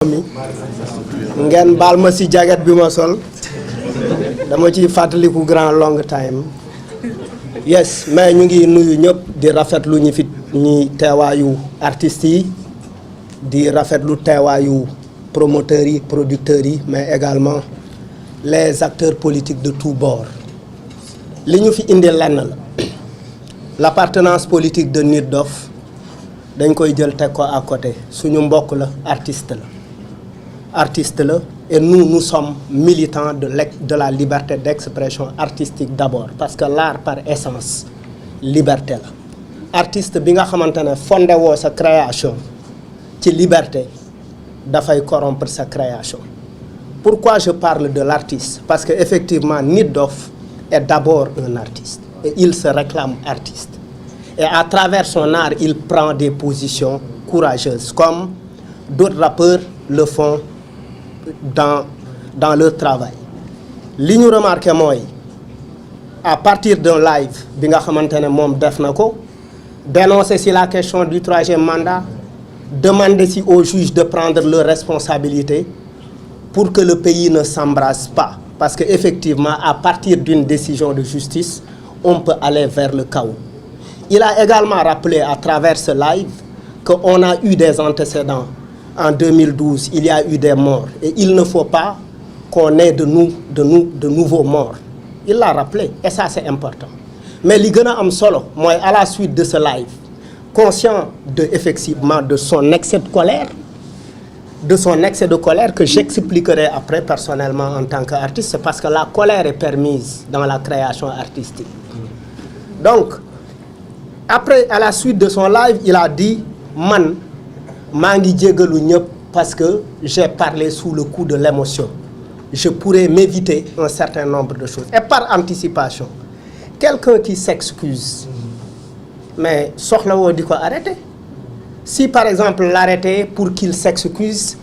ngeen baal ma si jaget bi ma sol dama ci fàttaliku grand long time yes mais ñu ngi nuyu ñëpp di rafetlu ñi fi ñi teewaayu artistes yi di rafetlu teewaayu promoteurs yi producteurs yi mais également les acteurs politiques de tous bords li ñu fi indi lenn la l'appartenance politique de Nit Doff dañ koy jël teg ko à côté suñu mbokk la artiste la et nous sommes militants de la liberté d'expression artistique d'abord parce que l'art par essence liberté la artiste bi nga xamante ne fondé woo sa création ci liberté dafay corrompre sa création. Pourquoi je parle de l'artiste? Parce que effectivement Nit Doff est d'abord un artiste et il se réclame artiste et à travers son art il prend des positions courageuses comme d'autres rappeurs le font dans leur travail. Li ñu remarqué mooy à partir d'un live bi nga xamante ne moom def na ko dénoncer si la question du troisième mandat, demander si aux juges de prendre leurs responsabilités pour que le pays ne s'embrase pas parce que effectivement à partir d'une décision de justice on peut aller vers le chaos. Il a également rappelé à travers ce live qu'on a eu des antécédents. En 2012, il y a eu des morts et il ne faut pas qu'on ait de nouveaux morts. Il l'a rappelé et ça c'est important. Mais li gën a am solo mooy à la suite de ce live, conscient effectivement de son excès de colère, que j'expliquerai après personnellement en tant qu'artiste, c'est parce que la colère est permise dans la création artistique. Donc, après, à la suite de son live, il a dit man maa ngi jégalu ñëpp parce que j'ai parlé sous le coup de l'émotion. Je pourrais m'éviter un certain nombre de choses. Et par anticipation, quelqu'un qui s'excuse, mais soxlawoo di ko arrêter. Si par exemple l'arrêter pour qu'il s'excuse,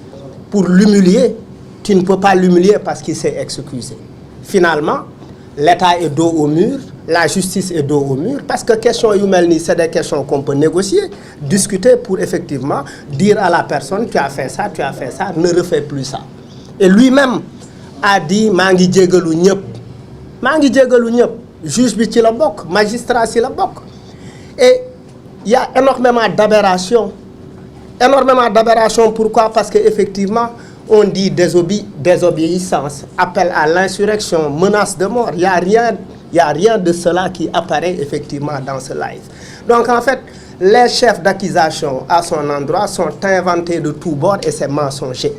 pour l'humilier, tu ne peux pas l'humilier parce qu'il s'est excusé. Finalement, l'État est dos au mur, la justice est dos au mur parce que question yu mel nii c'est des questions qu'on peut négocier, discuter pour effectivement dire à la personne tu as fait ça, ne refais plus ça. Et lui-même a dit maa ngi jégalu ñëpp, juge bi ci la bokk, magistrat ci la bokk. Et il y a énormément d'aberrations. Pourquoi? Parce que effectivement on dit désobéissance, appel à l'insurrection, menace de mort. Il y a rien de cela qui apparaît effectivement dans ce live. Donc en fait, les chefs d'accusation à son endroit sont inventés de tous bords et c'est mensonger.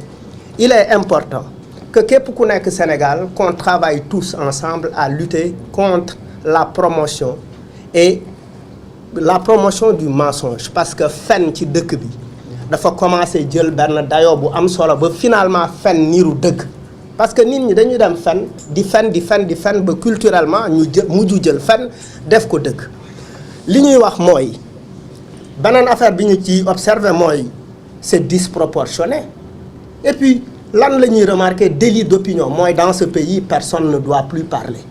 Il est important que képp ku nekk Sénégal qu'on travaille tous ensemble à lutter contre la promotion du mensonge parce que fen ci dëkk bi dafa commencer jël benn dayoo bu am solo ba finalement fen niiru dëgg parce que nit ñi dañuy dem fen di fen ba culturellement ñu mujju jël fen def ko dëgg. Li ñuy wax mooy beneen affaire bi ñu ci observer mooy c'est disproportionné et puis lan la ñuy remarquer délit d'opinion mooy dans ce pays personne ne doit plus parler.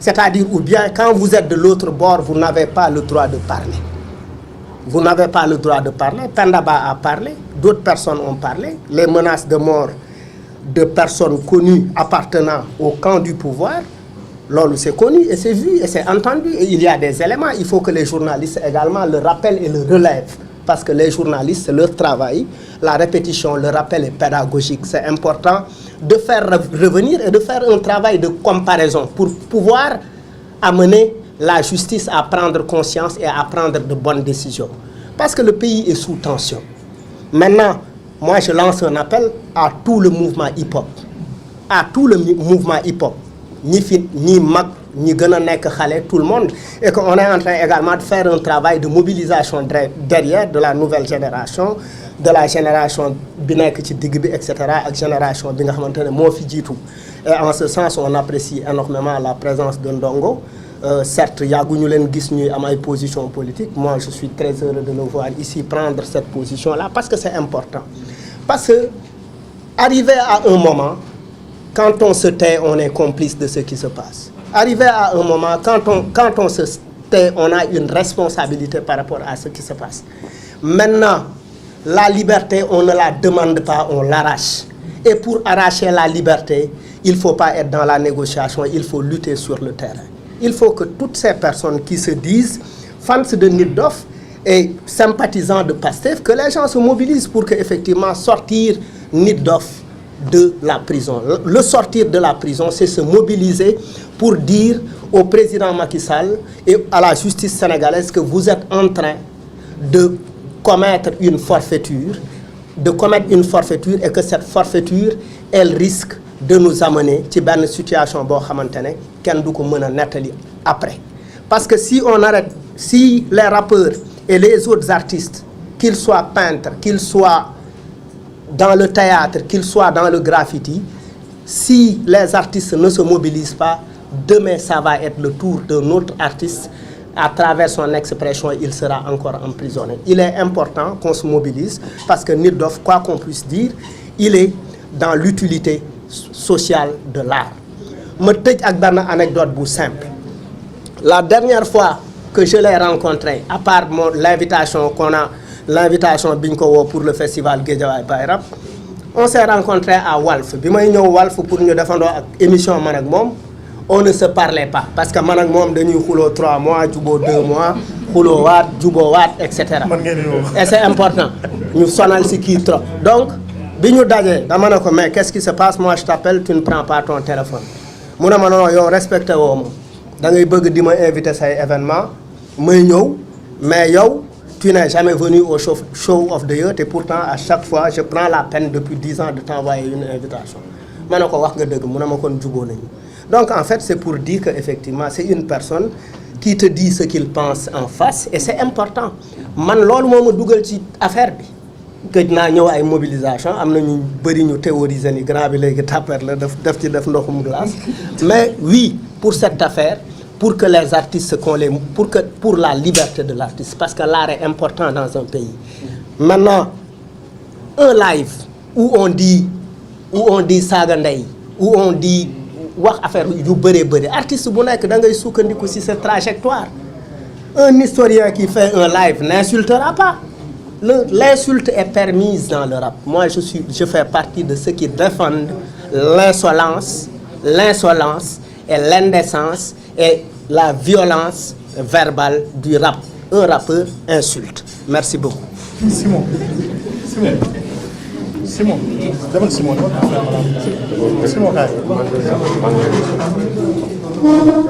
C'est-à-dire ou bien quand vous êtes de l'autre bord vous n'avez pas le droit de parler. Pendaba a parlé, d'autres personnes ont parlé, les menaces de mort de personnes connues appartenant au camp du pouvoir, loolu c'est connu et c'est vu et c'est entendu et il y a des éléments, il faut que les journalistes également le rappellent et le relèvent parce que les journalistes c'est leur travail, la répétition, le rappel est pédagogique, c'est important de faire revenir et de faire un travail de comparaison pour pouvoir amener la justice à prendre conscience et à prendre de bonnes décisions. Parce que le pays est sous tension. Maintenant, moi je lance un appel à tout le mouvement hip-hop. Ñi mag, ñi gën a nekk xale, tout le monde. Et qu'on est en train également de faire un travail de mobilisation derrière de la nouvelle génération, de la génération bi nekk ci digg bi, etc. ak génération bi nga xamante ne moo fi jiitu. Et en ce sens, on apprécie énormément la présence de Ndongo. Certes yàgguñu leen gis ñuy am ay position politique. Moi je suis très heureux de le voir ici prendre cette position là parce que c'est important. Parce que arrivé à un moment quand on se tait on est complice de ce qui se passe. Arrivé à un moment quand on se tait on a une responsabilité par rapport à ce qui se passe. Maintenant La liberté, on ne la demande pas, on l'arrache. Et pour arracher la liberté, il ne faut pas être dans la négociation, il faut lutter sur le terrain. Il faut que toutes ces personnes qui se disent fans de Nit Doff et sympathisants de Pastef, que les gens se mobilisent pour que, effectivement, sortir Nit Doff de la prison. Le sortir de la prison, c'est se mobiliser pour dire au président Macky Sall et à la justice sénégalaise que vous êtes en train de commettre une forfaiture, et que cette forfaiture, elle risque de nous amener à une situation après. Parce que si on arrête, si les rappeurs et les autres artistes, qu'ils soient peintres, qu'ils soient dans le théâtre, qu'ils soient dans le graffiti, si les artistes ne se mobilisent pas, demain ça va être le tour d'un autre artiste. À travers son expression, il sera encore emprisonné. Il est important qu'on se mobilise parce que Nit Doff, quoi qu'on puisse dire, il est dans l'utilité sociale de l'art. Je vais vous donner une anecdote simple. La dernière fois que je l'ai rencontré, à part l'invitation qu'on a, l'invitation Binko pour le festival Guédiawaye Bayrap, on s'est rencontré à Walf. Quand je suis venu à Walf pour nous défendre l'émission avec moi, on ne se parlait pas. Parce que moi, nous 3 mois, 2 mois, etc. Et c'est important. Nous sommes ici trop. Donc, mais qu'est-ce qui se passe? Moi, je t'appelle, tu ne prends pas ton téléphone. Je dis, respecte moi. Tu veux m'inviter à cet événement, mais tu n'es jamais venu au show of the year et pourtant, à chaque fois, je prends la peine depuis 10 ans de t'envoyer une invitation. Donc en fait, c'est pour dire qu'effectivement, c'est une personne qui te dit ce qu'il pense en face et c'est important. Man loolu moo ma dugal ci affaire bi gëj naa ñëw ay mobilisation am na ñu bëri ñu théoriser ni grand bi léegi tapper la def ci def ndoxum glace mais oui, pour cette affaire, pour que les artistes pour la liberté de l'artiste, parce que l'art est important dans un pays. Maintenant, un live où on dit saaga ndey, où on dit wax affaire yu bëree artiste bu nekk da ngay sukkandiku ci sa trajectoire. Un historien qui fait un live n'insultera pas. L'insulte est permise dans le rap. Moi, je fais partie de ceux qui défendent l'insolence et l'indécence et la violence verbale du rap. Un rappeur insulte. Merci beaucoup. Simon. Simon.